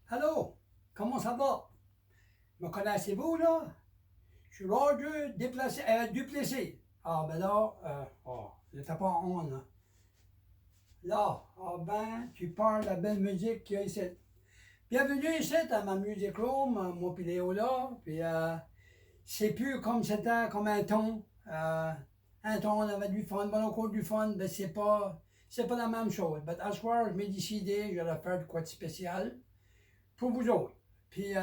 Allô, comment ça va? Me connaissez-vous, là? Je suis Roger Duplessis. Ah, ben là, j'étais pas en on, là. Là, ah ben, tu parles de la belle musique qu'il y a ici. Bienvenue ici à ma music room, moi pis Léo là, puis c'est plus comme c'était, comme un ton. Un ton, on avait du fun, bon, encore du fun, mais c'est pas la même chose. Mais à ce soir, je m'ai décidé, je vais faire de quoi de spécial pour vous autres. Puis,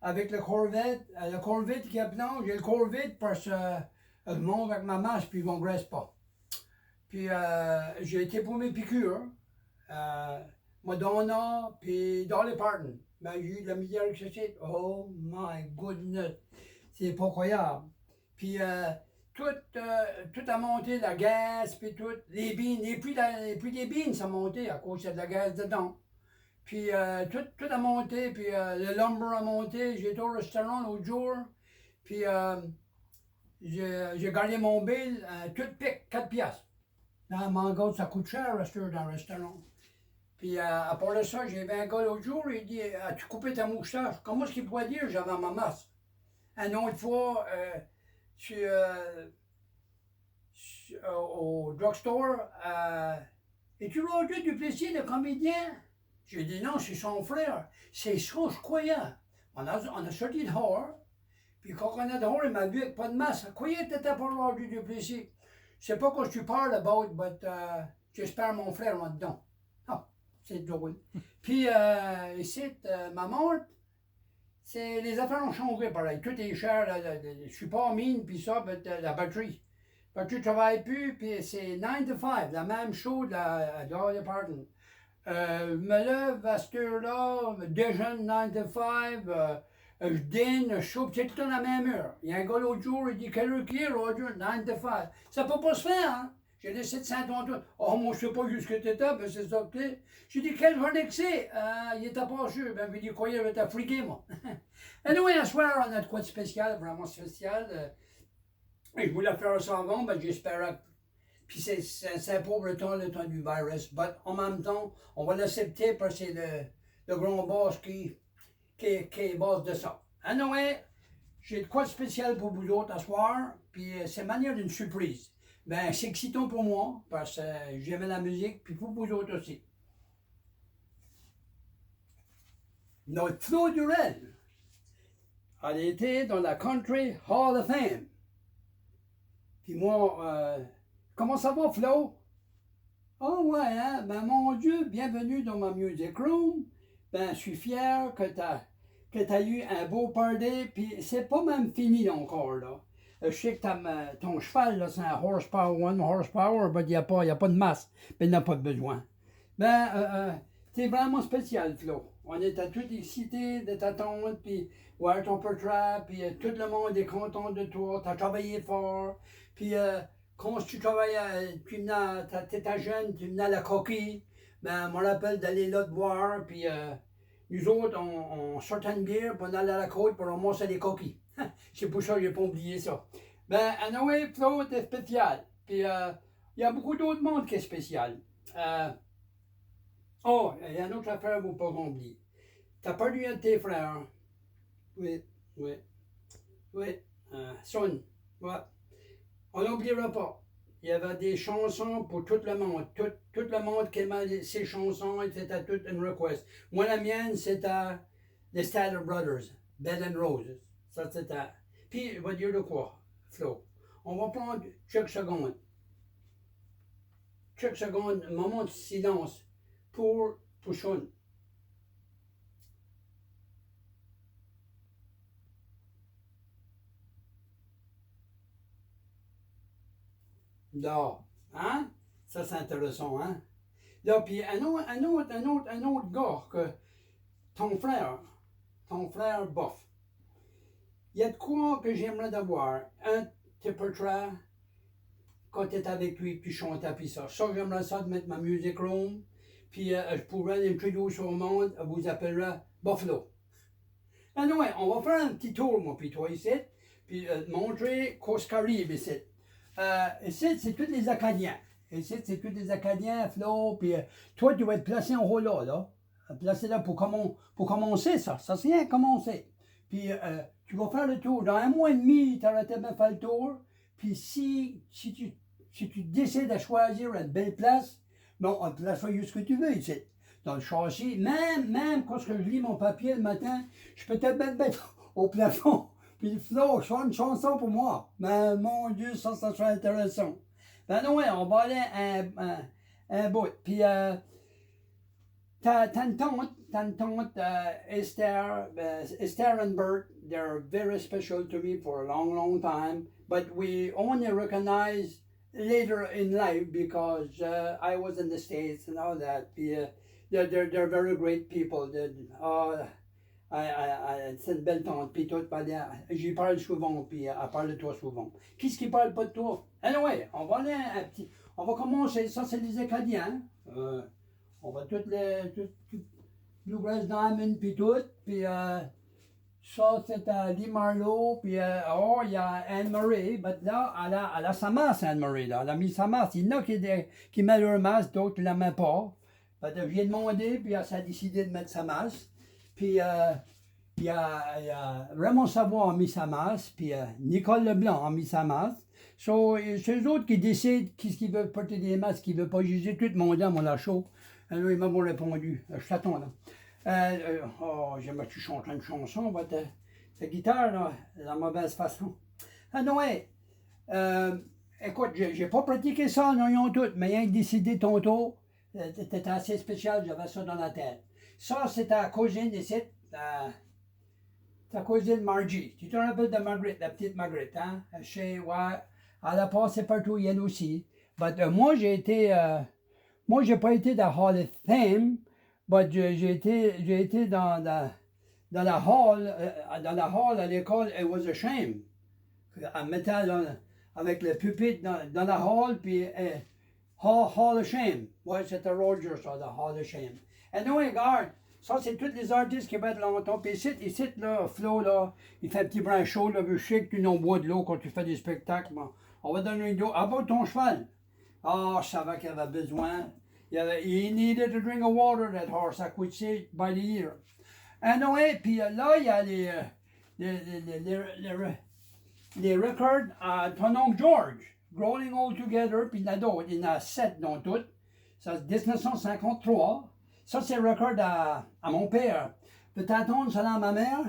avec le Corvette qui est plein, j'ai le Corvette parce que je monte avec ma masse puis il ne m'engraisse pas. Puis j'ai été pour mes piqûres, Madonna puis Dolly Parton. Ben, j'ai eu de la misère avec ce site. Oh my goodness, c'est pas croyable. Puis tout a monté, la gaz, puis tout, les bines, les prix des bines, ça a monté à cause de la gaz dedans. Puis tout a monté, puis le lumber a monté. J'étais au restaurant l'autre jour, puis j'ai gardé mon bill, tout pique, 4 piastres. Dans Mango, ça coûte cher, rester dans le restaurant. Puis à part de ça, j'ai vu un gars l'autre jour, il dit as-tu coupé ta moustache? Comment est-ce qu'il pourrait dire j'avais ma masse? Une autre fois, au drugstore, es-tu Roger Duplessis, le comédien? J'ai dit non, c'est son frère. C'est ça, je croyais. On a sorti dehors, puis quand on est dehors, il m'a vu avec pas de masque. Je croyais que t'étais pas Roger Duplessis. Je sais pas quoi tu parles about, but j'espère mon frère là-dedans. Ah, c'est drôle. Puis ici, ma montre, les affaires ont changé pareil. Tout est cher, je suis pas en mine, puis ça, la batterie. La batterie ne travaille plus, puis c'est 9 to 5, la même chose à Dolly Parton. Me lève à cette heure-là, déjeune 9 to 5, je dîne, je soupe, c'est tout le temps la même heure. Il y a un gars l'autre jour, il dit quelle heure qu'il est, Roger? 9 to 5. Ça peut pas se faire, hein? J'ai laissé de Saint-Antoine. Oh, moi, je sais pas jusqu'à t'étais, ben c'est ça que t'es. J'ai dit, quelle journée que c'est? Il était pas sûr. Ben, il dit, quoi, il était friqué, moi. Anyway, un soir, on a de quoi de spécial, vraiment spécial. Et je voulais faire ça avant, ben, j'espérais. Puis c'est pour le temps du virus. Mais en même temps, on va l'accepter parce que c'est le grand boss qui est boss de ça. Anyway, j'ai de quoi de spécial pour vous autres ce soir, puis c'est manière d'une surprise. Ben, c'est excitant pour moi, parce que j'aime la musique, puis pour vous autres aussi. Notre Flo Durel a été dans la Country Hall of Fame. Puis moi, comment ça va, Flo? Oh ouais, hein? Ben mon Dieu, bienvenue dans ma music room. Ben, je suis fier que t'as eu un beau party, puis c'est pas même fini encore, là. Je sais que ton cheval, là, c'est un horsepower, one horsepower, mais il n'y a pas de masse, mais il n'a pas de besoin. Ben, c'est vraiment spécial, Flo. On était tous excités de t'attendre, puis voir ton portrait, puis tout le monde est content de toi, t'as travaillé fort, puis quand tu travaillais, tu étais jeune, tu venais à la coquille, ben, on rappelle d'aller là te voir, puis nous autres, on sortait une bière, puis on allait à la côte pour ramasser des coquilles. C'est pour ça que j'ai pas oublié ça. Ben, anyway, Flo, t'es spécial. Puis, il y a beaucoup d'autres mondes qui est spécial. Oh, il y a une autre affaire qu'il ne faut pas oublier. T'as perdu un de tes frères. Oui, oui, oui. Son. Ouais. On n'oubliera pas. Il y avait des chansons pour tout le monde. Tout le monde qui aimait ces chansons, c'était toute une request. Moi, la mienne, c'était les Statler Brothers, Bed and Roses. Ça, c'était. Puis, je vais dire de quoi, Flo. On va prendre quelques secondes. Quelques secondes, un moment de silence pour Sean. Là, hein? Ça, c'est intéressant, hein? Là, puis un autre gars que ton frère bof. Il y a de quoi que j'aimerais d'avoir. Un petit portrait quand tu es avec lui, puis chanter, puis ça. Ça, j'aimerais ça de mettre ma music room, puis je pourrais l'introduire sur le monde, vous appellerez Buffalo. Anyway, on va faire un petit tour, moi, puis toi, ici, puis montrer Coscaribe, ici. Ici, c'est tous les Acadiens. Ici, c'est tous les Acadiens, Flo, puis toi, tu vas être placé en haut là, là. Puis là, c'est là pour commencer ça. Ça, c'est rien commencer. Puis tu vas faire le tour. Dans 1 mois et demi, tu auras bien fait le tour. Puis si tu décides de choisir une belle place, bon, on te la choisir ce que tu veux ici. Dans le châssis, même quand je lis mon papier le matin, je peux peut-être mettre au plafond. Puis Flo, chante une chanson pour moi. Mais mon Dieu, ça serait intéressant. Ben non, ouais, on va aller un bout. Puis t'as une tante, Esther and Bert, they're very special to me for a long, long time. But we only recognize later in life because I was in the States and all that. Puis they're very great people. C'est une belle tante, puis tout, j'y parle souvent, puis elle parle de toi souvent. Qui ce qui parle pas de toi? Anyway, on va aller un petit, on va commencer, ça c'est les Acadiens. On va toutes les, Bluegrass Diamond, puis tout, puis ça c'est Lee Marlowe, puis oh, il y a Anne-Marie, mais là, elle a sa masse, Anne-Marie, là, elle a mis sa masse. Il y en a qui mettent leur masse, d'autres qui ne la mettent pas. Je lui ai demandé, puis elle s'est décidé de mettre sa masse. Puis il y a Raymond Savoie a mis sa masse, puis Nicole Leblanc a mis sa masse. C'est eux autres qui décident qui veulent porter des masques, qui ne veulent pas juger. Tout le monde a mon chaud. Alors, ils m'ont répondu. Je t'attends là. Je chante une chanson, ta guitare, là, de la mauvaise façon. Ah non, ouais. Écoute, j'ai pas pratiqué ça, non, ils ont tout, mais ils ont décidé tantôt. C'était assez spécial, j'avais ça dans la tête. Ça, c'est ta cousine ici, ta cousine Margie. Tu te rappelles de Margaret, la petite Margaret, hein? Ouais, elle a passé partout, elle aussi. Mais moi, j'ai pas été dans Hall of Fame, mais j'ai été dans la hall à l'école, it was a shame. Elle mettait avec le pupitre dans la hall, puis Hall of Shame. Ouais, c'était Roger, ça, the Hall of Shame. Et nous, regarde, ça, c'est tous les artistes qui mettent longtemps. Puis ici, là, Flo, là, il fait un petit brin chaud, là, je sais que tu n'en bois de l'eau quand tu fais des spectacles. Bon, on va donner une eau. Ah, bon, ton cheval. Ah, je savais qu'il avait besoin. He needed to drink of water, that horse. I could see it by the ear. Anyway, puis là, il y a les records à ton oncle George. Growing All Together, puis il y en a d'autres, il y en a 7 dans tout. Ça, c'est 1953. Ça, c'est le record à mon père. Peut-être attendre ça à ma mère?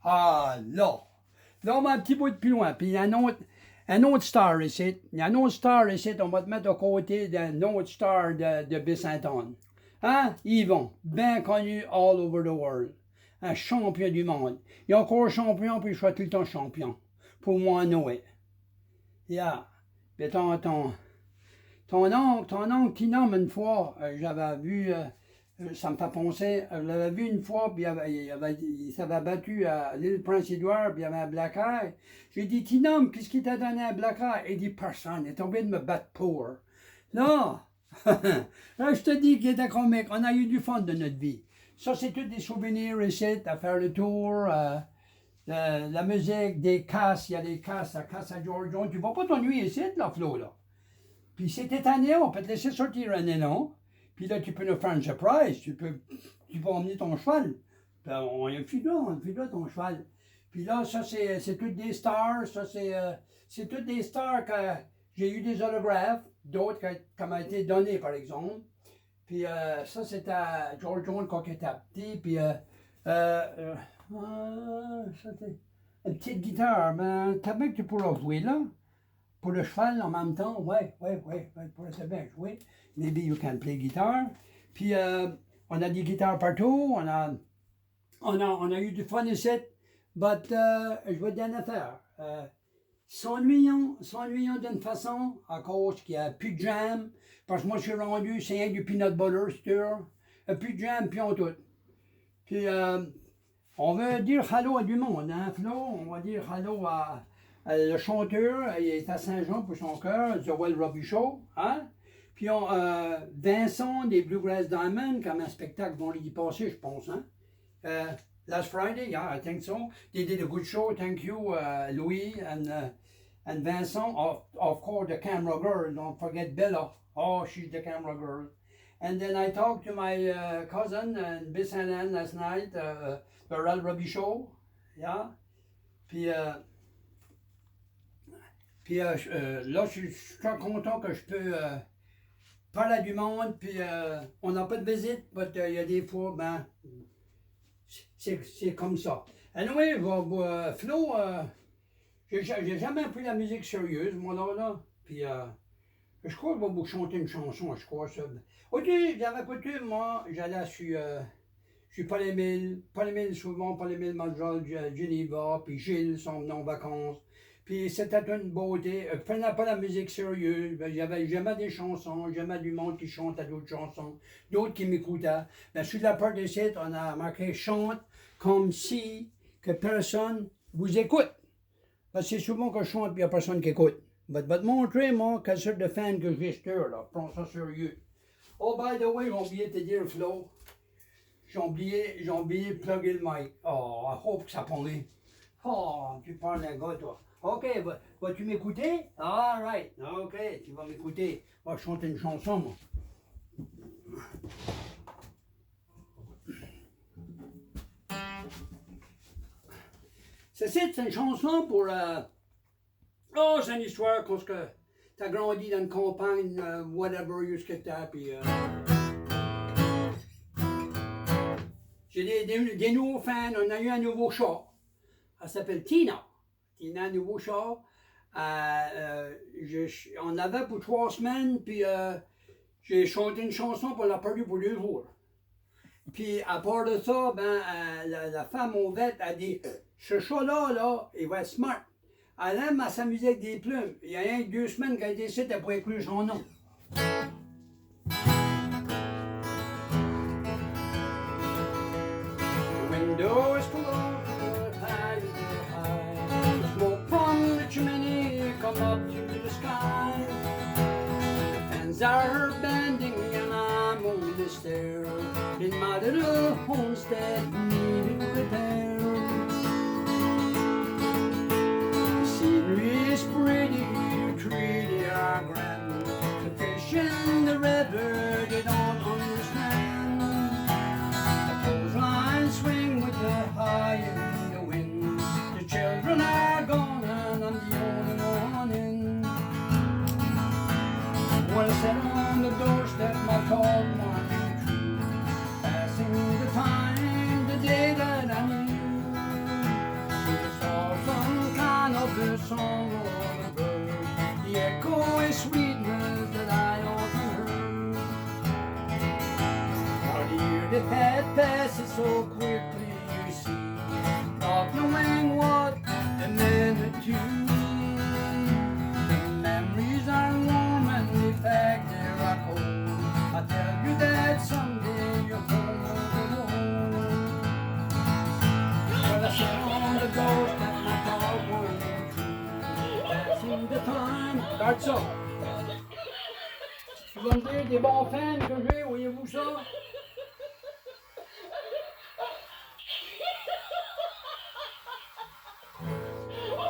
Ah, là. Là, on va un petit bout de plus loin. Puis il y a un autre star ici. Il y a un autre star ici. On va te mettre à côté d'un autre star de Baie-Saint-Anne. Hein? Yvon, bien connu all over the world. Un champion du monde. Il est encore champion, puis je suis tout le temps champion. Pour moi, Noé. Yeah. Puis ton oncle qui nomme une fois, j'avais vu, ça me fait penser, je l'avais vu une fois, puis il s'avait battu à l'île Prince-Édouard, puis il y avait un black eye. J'ai dit, Tinom, qu'est-ce qui t'a donné un black eye? Il dit, personne, il est tombé de me battre pour. Non! Là, je te dis qu'il était comique, on a eu du fun de notre vie. Ça, c'est tous des souvenirs ici, à faire le tour, la musique, des casses, il y a des casses, la casse à George Jones. Tu ne vas pas t'ennuyer ici, là, Flo, là. Puis cette année, on peut te laisser sortir un élan. Puis là, tu peux nous faire une surprise. Tu peux emmener ton cheval. Puis on a un fidèle, ton cheval. Puis là, ça, c'est toutes des stars. Ça, c'est toutes des stars que j'ai eu des autographes. D'autres qui m'ont été donnés, par exemple. Puis ça, c'est à George Jones quand il était petit. Puis c'était une petite guitare. Ben, t'as bien que tu pourras jouer là. Pour le cheval en même temps, ouais, pour ça bien jouer. Maybe you can play guitar. Puis on a des guitares partout, on a eu du fun ici. But je vais te dire une affaire. S'ennuyons d'une façon à cause qu'il n'y a plus de jam. Parce que moi je suis rendu, c'est rien du peanut butter, c'est sûr. Plus de jam, puis on tout. Puis on veut dire hello à du monde, hein, Flo? On va dire hello à le chanteur, il est à Saint-Jean pour son cœur, Joel Robichaud, hein? Puis Vincent des Bluegrass Diamond, comme un spectacle vendredi passé, je pense, hein? Last Friday, yeah, I think so. They did a good show, thank you, Louis and Vincent. Of course, the camera girl, don't forget Bella. Oh, she's the camera girl. And then I talked to my cousin in Bissanan last night, the Rel Robichaud, yeah. Puis, là, je suis très content que je peux parler à du monde, puis on n'a pas de visite, mais il y a des fois, ben, c'est comme ça. Anyway, Flo, j'ai jamais pris la musique sérieuse, moi là. Puis, je crois que je vais vous chanter une chanson, je crois ça. Ok, j'avais coutume, moi, j'allais sur Paul-Émile souvent, Paul-Émile Majol, Geneva, puis Gilles sont venus en vacances. Puis c'était une beauté. Je prenais pas la musique sérieuse. J'aimais des chansons, j'aimais du monde qui chantait d'autres chansons, d'autres qui m'écoutaient. Mais sur la part des sites, on a marqué chante comme si que personne vous écoute. Parce que c'est souvent que je chante et il n'y a personne qui écoute. Je vais te montrer, moi, quelle sorte de fan que j'ai là. Prends ça sérieux. Oh, by the way, j'ai oublié de te dire, Flo. J'ai oublié de plugger le mic. Oh, I hope que ça pourrit. Oh, tu parles d'un gars, toi. OK, vas-tu m'écouter? All right. OK, tu vas m'écouter. Moi, je chante une chanson, moi. C'est une chanson pour... Oh, c'est une histoire parce que t'as grandi dans une campagne, whatever, jusqu'à t'as, puis... J'ai des nouveaux fans, on a eu un nouveau chat. Elle s'appelle Tina. Tina, un nouveau chat. On avait pour 3 semaines, puis j'ai chanté une chanson pour la perdu pour 2 jours. Puis à part de ça, ben, la femme au vet a dit ce chat-là, il va être smart. Elle aime à s'amuser avec des plumes. Il y a rien que 2 semaines qu'elle était ici, elle pourrait écrire son nom. Window is closed, high, the smoke from the chimney come up to the sky. The fans are bending and I'm on the stair. In my little homestead needed repair. The scenery is pretty, the trees are grand. The fish in the river, they don't understand. The clotheslines swing with the high in the wind. The children are gone and I'm the only one in. When I sat on the doorstep, my tall morning tree, passing the time, the day that I knew. It's all some kind of a song or a bird, the echo is sweetness that I often heard. But the year that had passes so quickly, you see, not knowing what it meant to me. The memories are warm and the fact they are cold. I tell you that someday you're home alone. Well, I sit on the doorstep, my dog won't true, passing the time. That's all. Tu vas me dire des bons fans que j'ai, voyez-vous ça?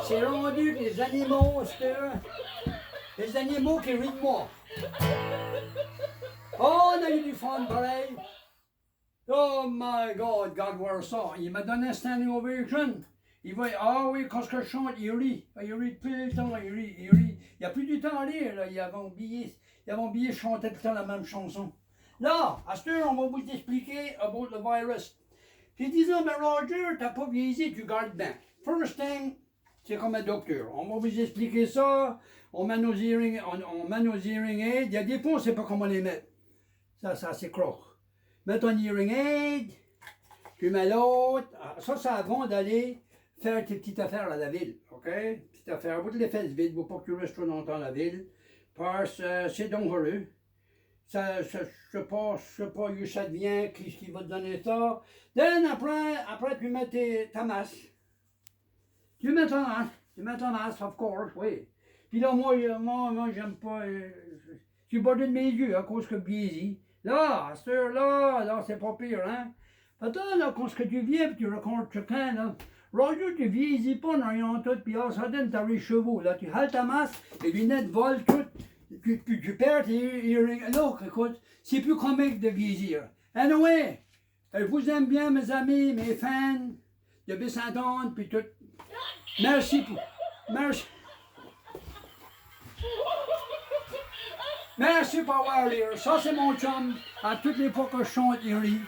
C'est rendu que les animaux, c'est les animaux qui rient de moi. Oh, on a eu du fun pareil. Oh my God, God voir ça. Il m'a donné un standing ovation. Il va, ah oui, quand je chante, il rit. Il rit tout le temps, il rit. Il n'y a plus du temps à rire, là. Il avait oublié, je chantais tout le temps la même chanson. Là, à ce heure, on va vous expliquer about the virus. Puis disons, mais Roger, t'as pas vieilli, tu gardes bien. First thing, c'est comme un docteur. On va vous expliquer ça. On met nos hearing aids. Il y a des fois, on ne sait pas comment les mettre. Ça c'est croche. Mets ton hearing aid. Tu mets l'autre. Ça, c'est avant d'aller faire tes petites affaires à la ville. OK? Petites affaires. Vous les faites vite. Vous ne pas que tu restes trop longtemps à la ville. Parce que c'est dangereux. Je sais pas où ça devient. Qui va te donner ça. Then, après tu mets ta masque. Tu mets ton masque, of course, oui. Puis là, moi j'aime pas. Je suis bordé de mes yeux à cause que biaisi. Là, à cette heure-là, c'est pas pire, hein. Attends, là, quand tu viens, puis tu rencontres quelqu'un, là. Roger, tu vieillis pas en rien tout, puis là, ça donne, t'as les chevaux, là. Tu hales ta masse, les lunettes volent toutes. tu perds tes earrings. Là, écoute, c'est plus comique de vieillir. Anyway, je vous aime bien, mes amis, mes fans de Baie-Saint-Anne, puis tout. Merci. Merci. Merci pour avoir ri. Ça, c'est mon chum. À toutes les fois que je chante, il rit.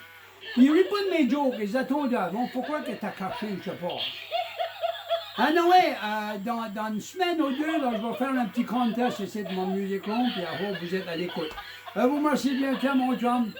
Il rit pas de mes jokes, ils attendent. Bon, pourquoi que t'as caché, je sais pas. Anyway, dans une semaine ou deux, là, je vais faire un petit contest ici de mon music room, puis à vous, vous êtes à l'écoute. Vous remercie bien, mon chum.